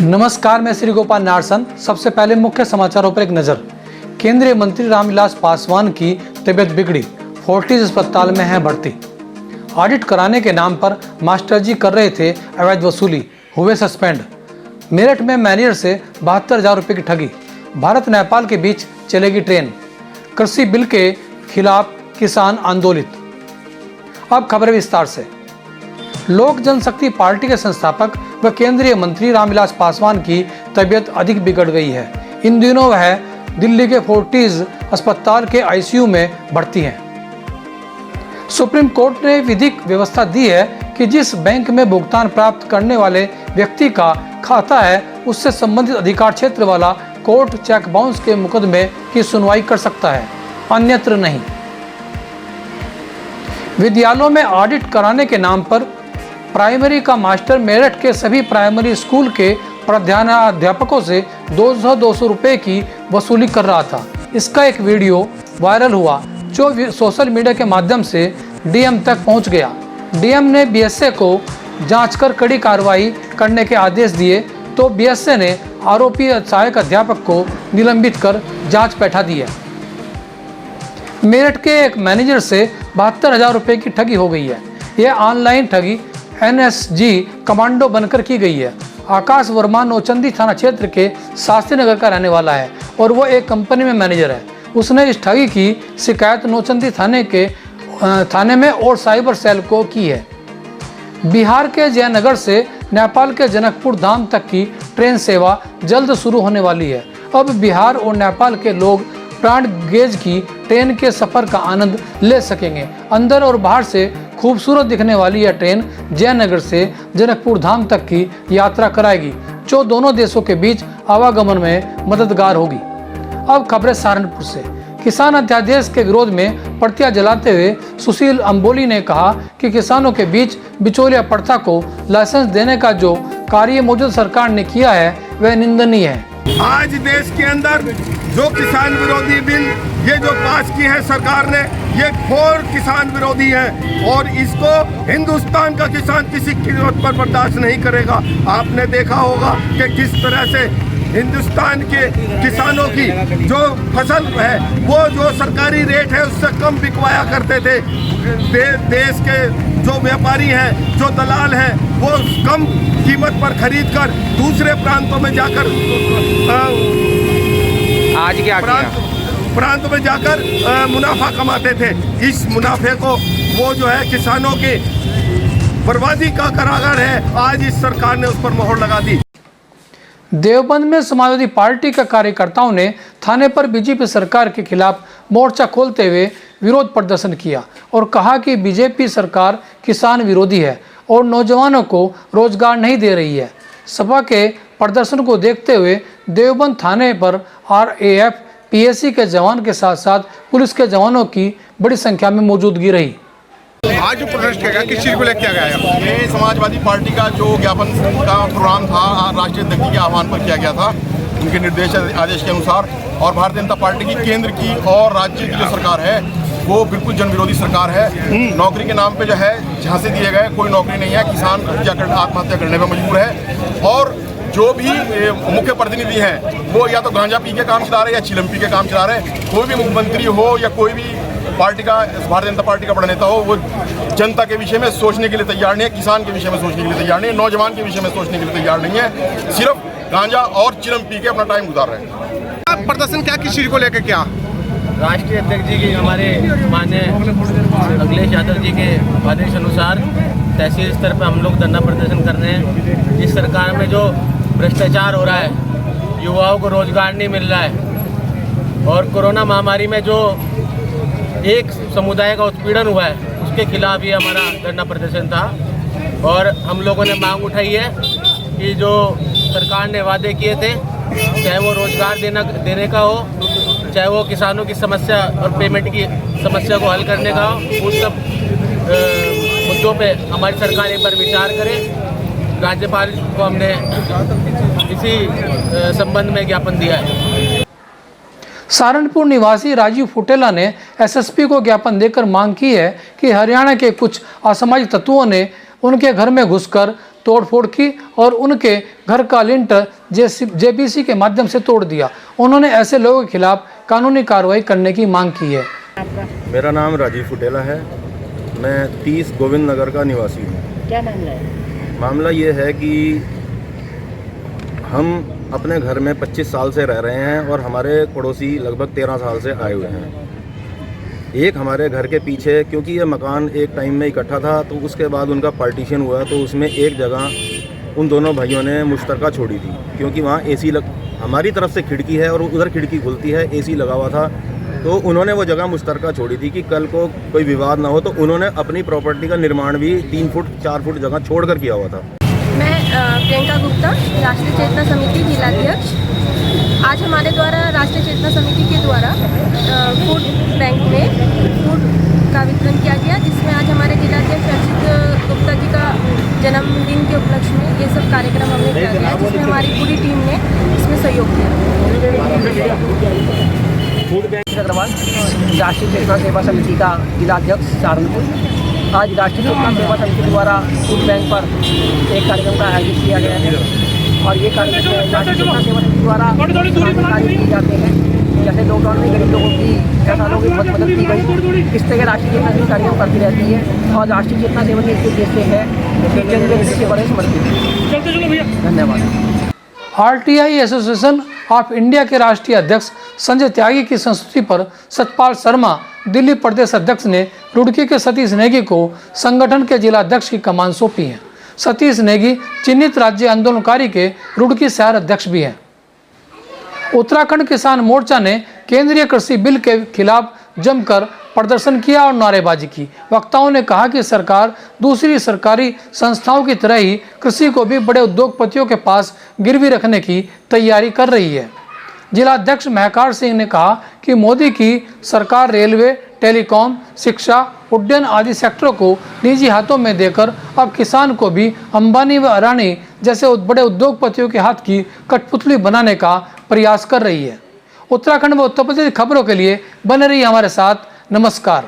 नमस्कार, मैं श्री गोपाल नारसन। सबसे पहले मुख्य समाचारों पर एक नजर। केंद्रीय मंत्री रामविलास पासवान की तबीयत बिगड़ी, फोर्टिस अस्पताल में है भर्ती। ऑडिट कराने के नाम पर मास्टरजी कर रहे थे अवैध वसूली, हुए सस्पेंड। मेरठ में मैनेजर से 72,000 रुपये की ठगी। भारत नेपाल के बीच चलेगी ट्रेन। कृषि बिल के खिलाफ किसान आंदोलित। अब खबरें विस्तार से। लोक जनशक्ति पार्टी के संस्थापक व केंद्रीय मंत्री रामविलास पासवान की तबीयत अधिक बिगड़ गई है। इन दिनों वह दिल्ली के फोर्टिस अस्पताल के आईसीयू में भर्ती हैं। सुप्रीम कोर्ट ने विधिक व्यवस्था दी है कि जिस बैंक में भुगतान प्राप्त करने वाले व्यक्ति का खाता है, उससे संबंधित अधिकार क्षेत्र वाला कोर्ट चेक बाउंस के मुकदमे की सुनवाई कर सकता है, अन्यत्र नहीं। विद्यालयों में ऑडिट कराने के नाम पर प्राइमरी का मास्टर मेरठ के सभी प्राइमरी स्कूल के प्रधानाध्यापकों से 200 रुपए की वसूली कर रहा था। इसका एक वीडियो वायरल हुआ जो सोशल मीडिया के माध्यम से डीएम तक पहुंच गया। डीएम ने बीएसए को जांच कर कड़ी कार्रवाई करने के आदेश दिए तो बीएसए ने आरोपी सहायक अध्यापक को निलंबित कर जांच बैठा दी है। मेरठ के एक मैनेजर से 72,000 रुपये की ठगी हो गई है। यह ऑनलाइन ठगी एनएसजी कमांडो बनकर की गई है। आकाश वर्मा नौचंदी थाना क्षेत्र के शास्त्री नगर का रहने वाला है और वो एक कंपनी में मैनेजर है। उसने इस ठगी की शिकायत नौचंदी थाने में और साइबर सेल को की है। बिहार के जयनगर से नेपाल के जनकपुर धाम तक की ट्रेन सेवा जल्द शुरू होने वाली है। अब बिहार और नेपाल के लोग ब्रॉड गेज की ट्रेन के सफर का आनंद ले सकेंगे। अंदर और बाहर से खूबसूरत दिखने वाली यह ट्रेन जयनगर से जनकपुर धाम तक की यात्रा कराएगी, जो दोनों देशों के बीच आवागमन में मददगार होगी। अब खबरें सहारनपुर से। किसान अध्यादेश के विरोध में प्रतिया जलाते हुए सुशील अंबोली ने कहा कि किसानों के बीच बिचौलिया प्रथा को लाइसेंस देने का जो कार्य मौजूदा सरकार ने किया है वह निंदनीय है। आज देश के अंदर जो किसान विरोधी बिल ये जो पास की है सरकार ने, ये घोर किसान विरोधी है और इसको हिंदुस्तान का किसान किसी कीमत पर बर्दाश्त नहीं करेगा। आपने देखा होगा कि किस तरह से हिंदुस्तान के किसानों की जो फसल है वो जो सरकारी रेट है उससे कम बिकवाया करते थे। देश के जो व्यापारी हैं, जो दलाल हैं, वो कम कीमत पर खरीद कर दूसरे प्रांतों में जाकर आज क्या प्रांत में जाकर मुनाफा कमाते थे। इस मुनाफे को वो जो है किसानों की बर्बादी का कारागार है। आज इस सरकार ने उस पर मोहर लगा दी। देवबंद में समाजवादी पार्टी के कार्यकर्ताओं ने थाने पर बीजेपी सरकार के खिलाफ मोर्चा खोलते हुए विरोध प्रदर्शन किया और कहा कि बीजेपी सरकार किसान विरोधी है और नौजवानों को रोजगार नहीं दे रही है। सपा के प्रदर्शन को देखते हुए देवबंद थाने पर आरएएफ पीएसी के जवान के साथ साथ पुलिस के जवानों की बड़ी संख्या में मौजूदगी रही। आज जो प्रोटेस्ट किया गया किस चीज को लेकर किया गया? ये समाजवादी पार्टी का जो ज्ञापन का प्रोग्राम था राष्ट्रीय अध्यक्ष के आह्वान पर किया गया था, उनके निर्देश आदेश के अनुसार। और भारतीय जनता पार्टी की केंद्र की और राज्य की जो सरकार है वो बिल्कुल जन विरोधी सरकार है। नौकरी के नाम पे जो है झांसे दिए गए, कोई नौकरी नहीं है। किसान आत्महत्या करने पर मजबूर है और जो भी मुख्य प्रतिनिधि हैं वो या तो गांजा पी के काम चला रहे हैं या चिलम पी के काम चला रहे हैं। कोई भी मुख्यमंत्री हो या कोई भी पार्टी का, भारतीय जनता पार्टी का बड़ा नेता हो, वो जनता के विषय में सोचने के लिए तैयार नहीं है, किसान के विषय में सोचने के लिए तैयार नहीं है, नौजवान के विषय में सोचने के लिए तैयार नहीं है। सिर्फ गांजा और चिलम पी के अपना टाइम गुजार रहे हैं। प्रदर्शन क्या किस चीज को लेकर क्या? राष्ट्रीय अध्यक्ष जी के हमारे माननीय अखिलेश यादव जी के आदेश अनुसार तहसील स्तर पर हम लोग धरना प्रदर्शन कर रहे हैं। इस सरकार में जो भ्रष्टाचार हो रहा है, युवाओं को रोजगार नहीं मिल रहा है और कोरोना महामारी में जो एक समुदाय का उत्पीड़न हुआ है उसके खिलाफ ये हमारा धरना प्रदर्शन था। और हम लोगों ने मांग उठाई है कि जो सरकार ने वादे किए थे, चाहे वो रोजगार देने का हो, चाहे वो किसानों की समस्या और पेमेंट की समस्या को हल करने का हो, उस सब मुद्दों पे हमारी सरकार एक बार विचार करे। राज्यपाल को हमने इसी संबंध में ज्ञापन दिया है। सहारनपुर निवासी राजीव फुटेला ने एसएसपी को ज्ञापन देकर मांग की है कि हरियाणा के कुछ असामाजिक तत्वों ने उनके घर में घुसकर तोड़फोड़ की और उनके घर का लिंटर जेबीसी के माध्यम से तोड़ दिया। उन्होंने ऐसे लोगों के खिलाफ कानूनी कार्रवाई करने की मांग की है। मेरा नाम राजीव फुटेला है। मैं 30 गोविंद नगर का निवासी हूँ। क्या मामला है? मामला ये है कि हम अपने घर में 25 साल से रह रहे हैं और हमारे पड़ोसी लगभग 13 साल से आए हुए हैं। एक हमारे घर के पीछे, क्योंकि ये मकान एक टाइम में इकट्ठा था, तो उसके बाद उनका पार्टीशन हुआ, तो उसमें एक जगह उन दोनों भाइयों ने मुश्तरका छोड़ी थी, क्योंकि वहाँ एसी हमारी तरफ से खिड़की है और उधर खिड़की खुलती है, एसी लगा हुआ था। तो उन्होंने वो जगह मुश्तरका छोड़ी थी कि कल को कोई विवाद ना हो, तो उन्होंने अपनी प्रॉपर्टी का निर्माण भी 3 फुट 4 फुट जगह छोड़कर किया हुआ था। मैं प्रियंका गुप्ता, राष्ट्रीय चेतना समिति जिलाध्यक्ष। आज हमारे द्वारा राष्ट्रीय चेतना समिति के द्वारा फूड बैंक में फूड का वितरण किया गया, जिसमें आज हमारे जिलाध्यक्ष अर्चित गुप्ता जी का जन्मदिन के उपलक्ष्य में ये सब कार्यक्रम हमने किया गया, जिसमें हमारी पूरी टीम ने इसमें सहयोग किया। फूड बैंक अग्रवाल, राष्ट्रीय चेतना सेवा समिति का जिलाध्यक्ष सहारनपुर। आज राष्ट्रीय चेतना सेवा समिति द्वारा फूड बैंक पर एक कार्यक्रम का आयोजित किया गया है और ये कार्यक्रम राष्ट्रीय चेतना सेवा समिति द्वारा कार्य किए जाते हैं। जैसे लॉकडाउन में गरीब लोगों की 6 सालों की बहुत मदद की गई, इस तरह राष्ट्रीय चेतना सेवा कार्यक्रम करती रहती है और राष्ट्रीय चेतना सेवा के एक उद्देश्य है कि जन सेवा से समर्पित। धन्यवाद। आरटीआई एसोसिएशन ऑफ इंडिया के राष्ट्रीय अध्यक्ष संजय त्यागी की संस्तुति पर सतपाल शर्मा, दिल्ली प्रदेश अध्यक्ष ने रुड़की के सतीश नेगी को संगठन के जिला अध्यक्ष की कमान सौंपी है। सतीश नेगी चिन्हित राज्य आंदोलनकारी के रुड़की शहर अध्यक्ष भी हैं। उत्तराखंड किसान मोर्चा ने केंद्रीय कृषि बिल के खिलाफ जमकर प्रदर्शन किया और नारेबाजी की। वक्ताओं ने कहा कि सरकार दूसरी सरकारी संस्थाओं की तरह ही कृषि को भी बड़े उद्योगपतियों के पास गिरवी रखने की तैयारी कर रही है। जिला अध्यक्ष महकार सिंह ने कहा कि मोदी की सरकार रेलवे, टेलीकॉम, शिक्षा, उड्डयन आदि सेक्टरों को निजी हाथों में देकर अब किसान को भी अंबानी व अडानी जैसे बड़े उद्योगपतियों के हाथ की कठपुतली बनाने का प्रयास कर रही है। उत्तराखंड व उत्तर प्रदेश खबरों के लिए बने रहिए हमारे साथ। नमस्कार।